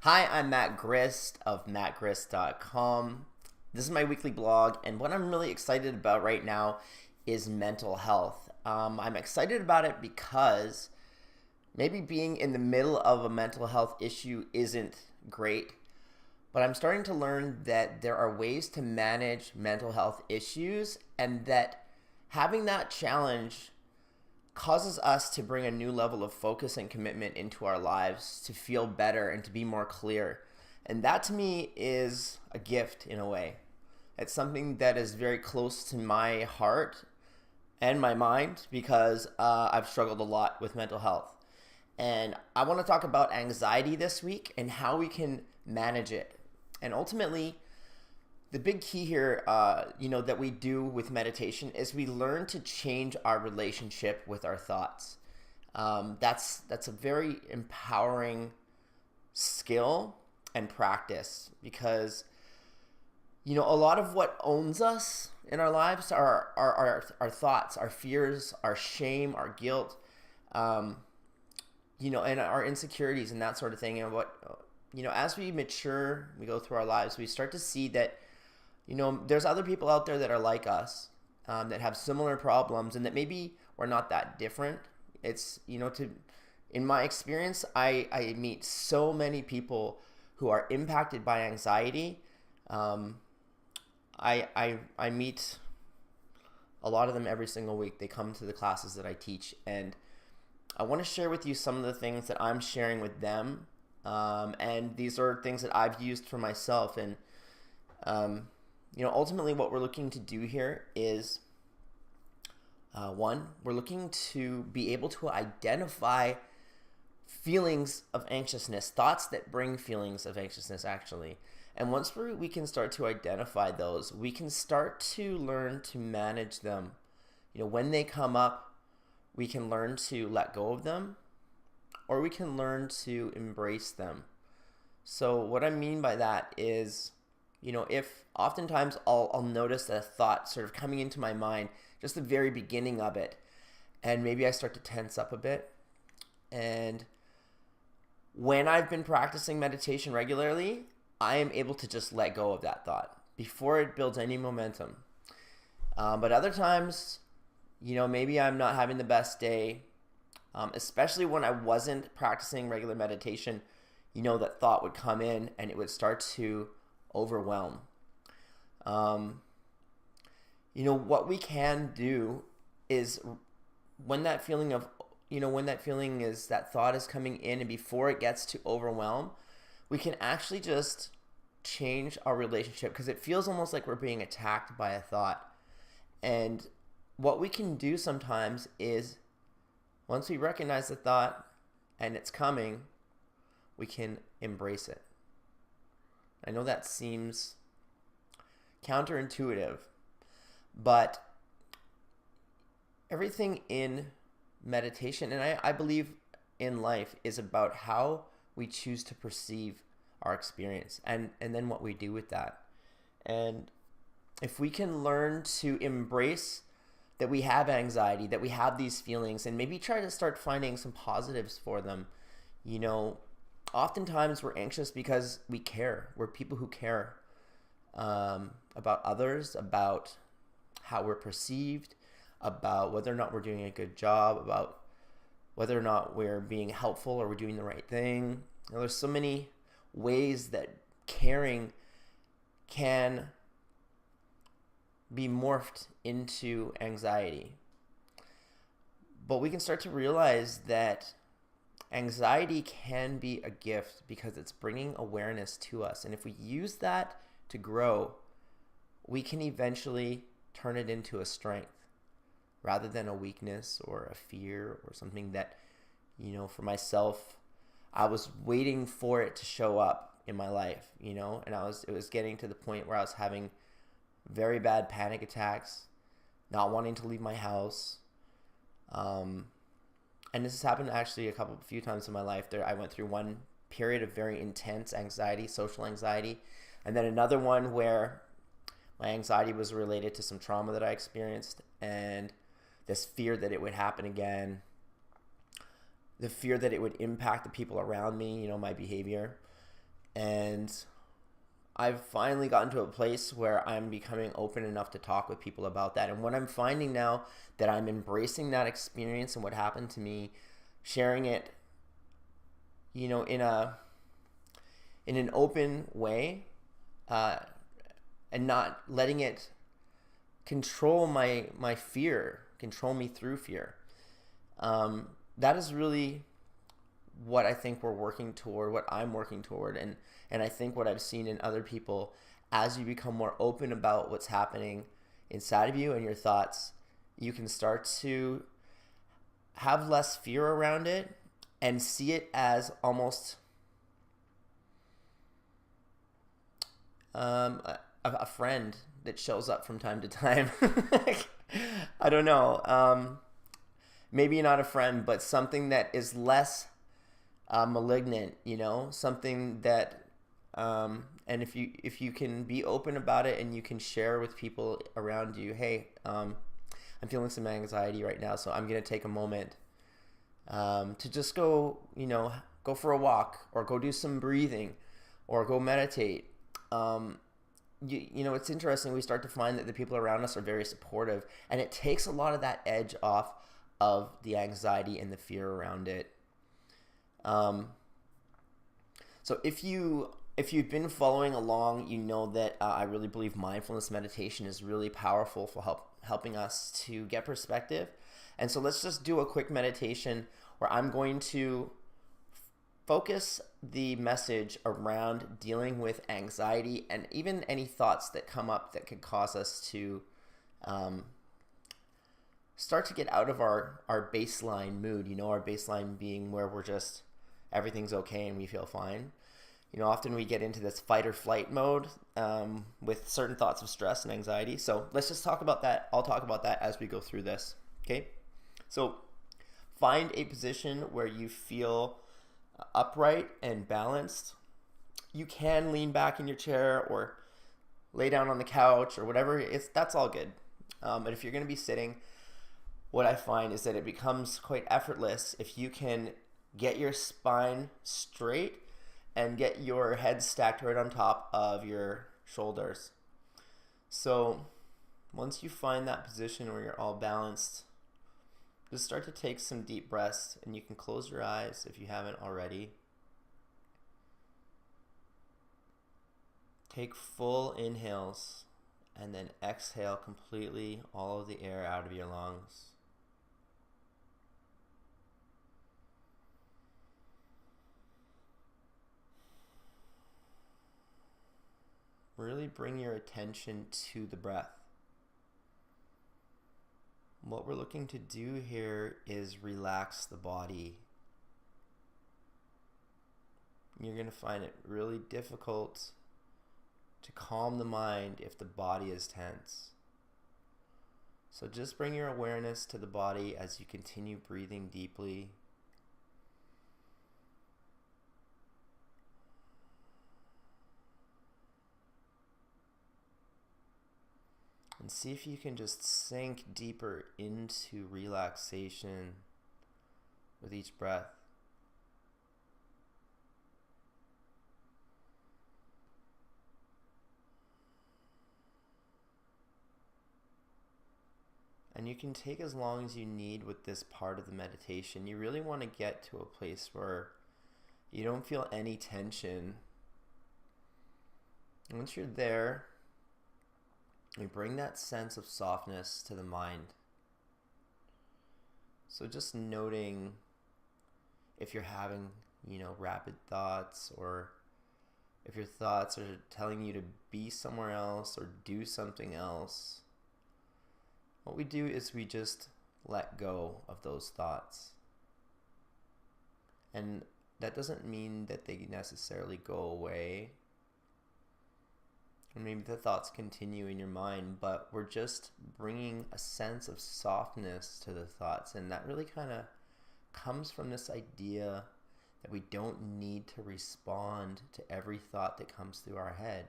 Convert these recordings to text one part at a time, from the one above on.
Hi, I'm Matt Grist of mattgrist.com. This is my weekly blog, and what I'm really excited about right now is mental health. I'm excited about it because maybe being in the middle of a mental health issue isn't great, but I'm starting to learn that there are ways to manage mental health issues, and that having that challenge causes us to bring a new level of focus and commitment into our lives, to feel better and to be more clear. And that to me is a gift in a way. It's something that is very close to my heart and my mind because I've struggled a lot with mental health. And I want to talk about anxiety this week and how we can manage it. And ultimately, the big key here, that we do with meditation is we learn to change our relationship with our thoughts. That's a very empowering skill and practice because, a lot of what owns us in our lives are our thoughts, our fears, our shame, our guilt, and our insecurities and that sort of thing. And as we mature, we go through our lives, we start to see that there's other people out there that are like us, that have similar problems, and that maybe we're not that different. It's, in my experience, I meet so many people who are impacted by anxiety. I meet a lot of them every single week. They come to the classes that I teach, and I want to share with you some of the things that I'm sharing with them. And these are things that I've used for myself. And, ultimately what we're looking to do here is, one, we're looking to be able to identify feelings of anxiousness, thoughts that bring feelings of anxiousness, actually. And once we can start to identify those, we can start to learn to manage them. When they come up, we can learn to let go of them, or we can learn to embrace them. So what I mean by that is, if oftentimes I'll notice a thought sort of coming into my mind, just the very beginning of it, and maybe I start to tense up a bit. And when I've been practicing meditation regularly, I am able to just let go of that thought before it builds any momentum. But other times, maybe I'm not having the best day, especially when I wasn't practicing regular meditation, that thought would come in and it would start to overwhelm. What we can do is when that feeling is, that thought is coming in, and before it gets to overwhelm, we can actually just change our relationship, because it feels almost like we're being attacked by a thought. And what we can do sometimes is, once we recognize the thought and it's coming, we can embrace it. I know that seems counterintuitive, but everything in meditation, and I believe in life, is about how we choose to perceive our experience and then what we do with that. And if we can learn to embrace that we have anxiety, that we have these feelings, and maybe try to start finding some positives for them. Oftentimes we're anxious because we care. We're people who care about others, about how we're perceived, about whether or not we're doing a good job, about whether or not we're being helpful or we're doing the right thing. There's so many ways that caring can be morphed into anxiety. But we can start to realize that anxiety can be a gift because it's bringing awareness to us. And if we use that to grow, we can eventually turn it into a strength rather than a weakness or a fear or something that, for myself, I was waiting for it to show up in my life, and it was getting to the point where I was having very bad panic attacks, not wanting to leave my house. And this has happened actually a few times in my life. I went through one period of very intense anxiety, social anxiety, and then another one where my anxiety was related to some trauma that I experienced, and this fear that it would happen again, the fear that it would impact the people around me, my behavior. And I've finally gotten to a place where I'm becoming open enough to talk with people about that. And what I'm finding now, that I'm embracing that experience and what happened to me, sharing it, in an open way, and not letting it control my fear, control me through fear. That is really what I think we're working toward, what I'm working toward, and I think what I've seen in other people. As you become more open about what's happening inside of you and your thoughts, you can start to have less fear around it and see it as almost a friend that shows up from time to time. I don't know. Maybe not a friend, but something that is less malignant. Something that, and if you can be open about it and you can share with people around you, hey, I'm feeling some anxiety right now, so I'm gonna take a moment to just go for a walk, or go do some breathing, or go meditate. It's interesting. We start to find that the people around us are very supportive, and it takes a lot of that edge off of the anxiety and the fear around it. So if you've been following along, you know that I really believe mindfulness meditation is really powerful for helping us to get perspective. And so let's just do a quick meditation where I'm going to focus the message around dealing with anxiety and even any thoughts that come up that could cause us to start to get out of our baseline mood, our baseline being where we're just, everything's okay and we feel fine. Often we get into this fight or flight mode with certain thoughts of stress and anxiety. So let's just talk about that. I'll talk about that as we go through this. Okay? So find a position where you feel upright and balanced. You can lean back in your chair or lay down on the couch or whatever. That's all good. But if you're going to be sitting, what I find is that it becomes quite effortless if you can get your spine straight and get your head stacked right on top of your shoulders. So once you find that position where you're all balanced, just start to take some deep breaths, and you can close your eyes if you haven't already. Take full inhales and then exhale completely all of the air out of your lungs. Really bring your attention to the breath. What we're looking to do here is relax the body. You're going to find it really difficult to calm the mind if the body is tense. So just bring your awareness to the body as you continue breathing deeply. And see if you can just sink deeper into relaxation with each breath. And you can take as long as you need with this part of the meditation. You really want to get to a place where you don't feel any tension. And once you're there, you bring that sense of softness to the mind. So just noting if you're having, rapid thoughts, or if your thoughts are telling you to be somewhere else or do something else. What we do is we just let go of those thoughts. And that doesn't mean that they necessarily go away. And maybe the thoughts continue in your mind, but we're just bringing a sense of softness to the thoughts. And that really kind of comes from this idea that we don't need to respond to every thought that comes through our head.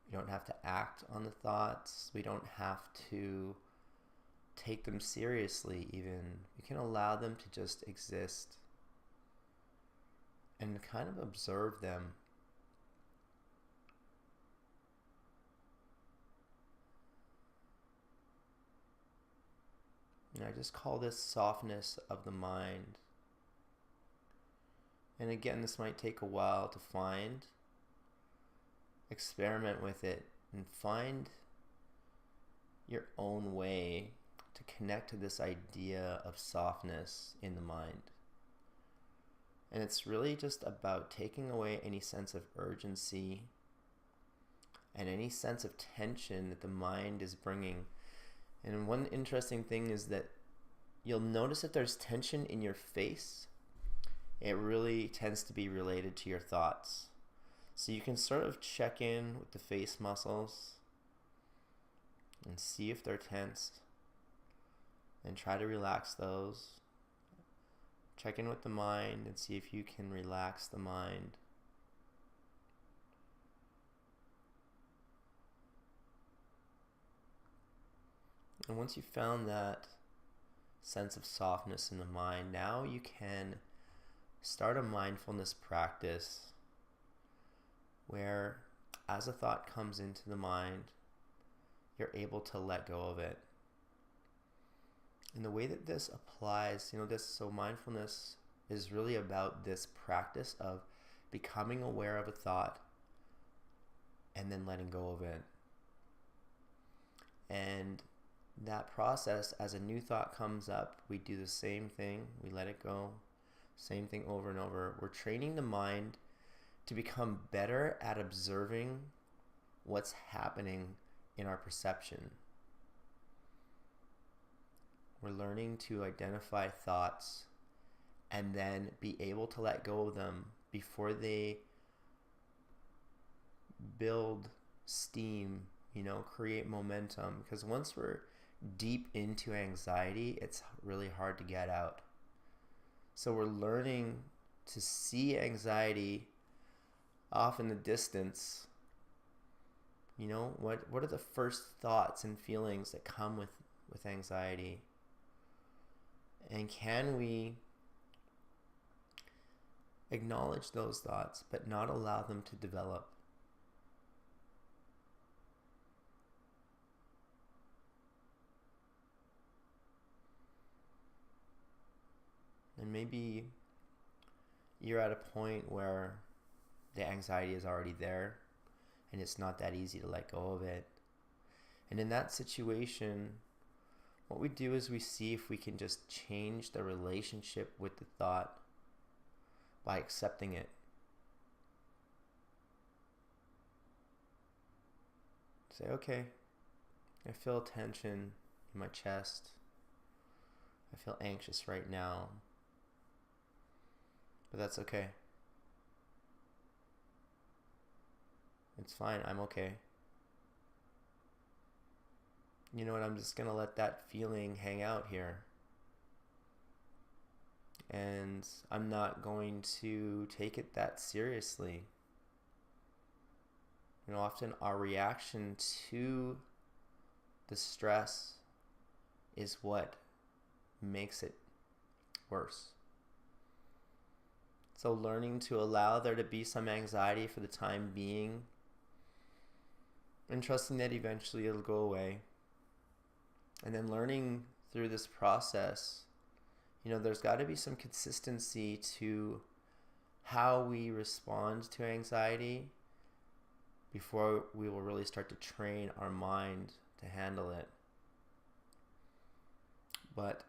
We don't have to act on the thoughts. We don't have to take them seriously even. We can allow them to just exist. and kind of observe them. And I just call this softness of the mind. And again, this might take a while to find. Experiment with it and find your own way to connect to this idea of softness in the mind. And it's really just about taking away any sense of urgency and any sense of tension that the mind is bringing. And one interesting thing is that you'll notice if there's tension in your face, it really tends to be related to your thoughts. So you can sort of check in with the face muscles and see if they're tensed and try to relax those. Check in with the mind and see if you can relax the mind. And once you've found that sense of softness in the mind, now you can start a mindfulness practice where as a thought comes into the mind, you're able to let go of it. And the way that this applies, so mindfulness is really about this practice of becoming aware of a thought and then letting go of it. And that process, as a new thought comes up, we do the same thing. We let it go. Same thing over and over. We're training the mind to become better at observing what's happening in our perception. We're learning to identify thoughts and then be able to let go of them before they build steam, create momentum. Because once we're deep into anxiety, it's really hard to get out. So we're learning to see anxiety off in the distance. What are the first thoughts and feelings that come with anxiety? And can we acknowledge those thoughts but not allow them to develop? And maybe you're at a point where the anxiety is already there and it's not that easy to let go of it. And in that situation, what we do is we see if we can just change the relationship with the thought by accepting it. Say, okay, I feel tension in my chest. I feel anxious right now. But that's okay. It's fine. I'm okay. You know what? I'm just going to let that feeling hang out here. And I'm not going to take it that seriously. Often our reaction to the stress is what makes it worse. So learning to allow there to be some anxiety for the time being and trusting that eventually it'll go away. And then learning through this process, there's got to be some consistency to how we respond to anxiety before we will really start to train our mind to handle it. But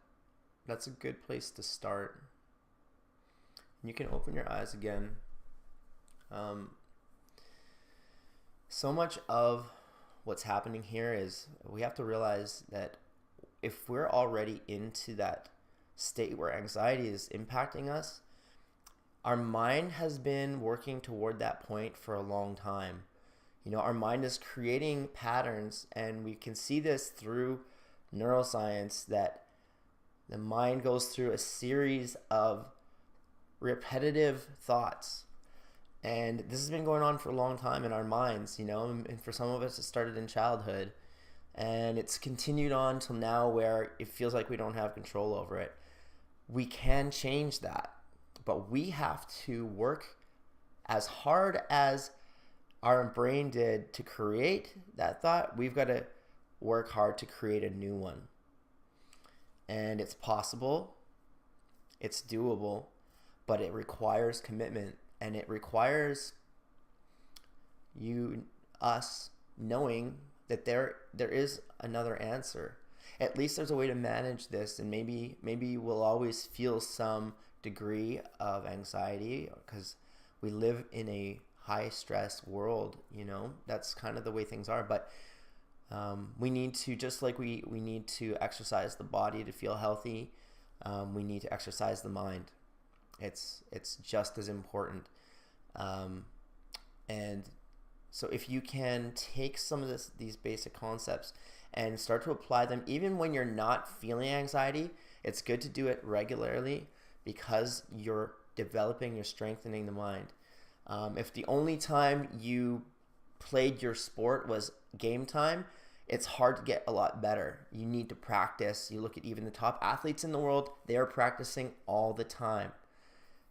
that's a good place to start. You can open your eyes again. So much of what's happening here is we have to realize that if we're already into that state where anxiety is impacting us, our mind has been working toward that point for a long time. Our mind is creating patterns, and we can see this through neuroscience, that the mind goes through a series of repetitive thoughts. And this has been going on for a long time in our minds, and for some of us it started in childhood, and it's continued on till now where it feels like we don't have control over it. We can change that, But we have to work as hard as our brain did to create that thought. We've got to work hard to create a new one. And it's possible, it's doable, but it requires commitment, and it requires us knowing that there is another answer. At least there's a way to manage this, and maybe we'll always feel some degree of anxiety because we live in a high stress world. That's kind of the way things are. But we need to, just like we need to exercise the body to feel healthy, we need to exercise the mind. It's just as important. And so if you can take some of these basic concepts and start to apply them, even when you're not feeling anxiety, it's good to do it regularly because you're strengthening the mind. If the only time you played your sport was game time, it's hard to get a lot better. You need to practice. You look at even the top athletes in the world, they are practicing all the time.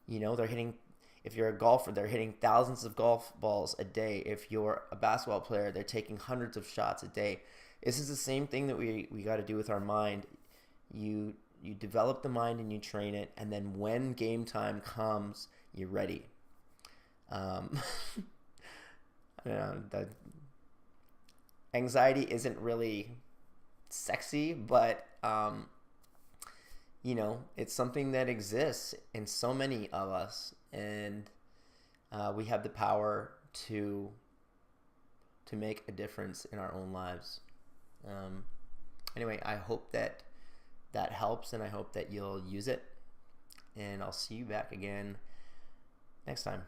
They're hitting, if you're a golfer, they're hitting thousands of golf balls a day. If you're a basketball player, they're taking hundreds of shots a day. This is the same thing that we got to do with our mind. You develop the mind and you train it, and then when game time comes, you're ready. Anxiety isn't really sexy, but it's something that exists in so many of us, and we have the power to make a difference in our own lives. Anyway, I hope that helps, and I hope that you'll use it, and I'll see you back again next time.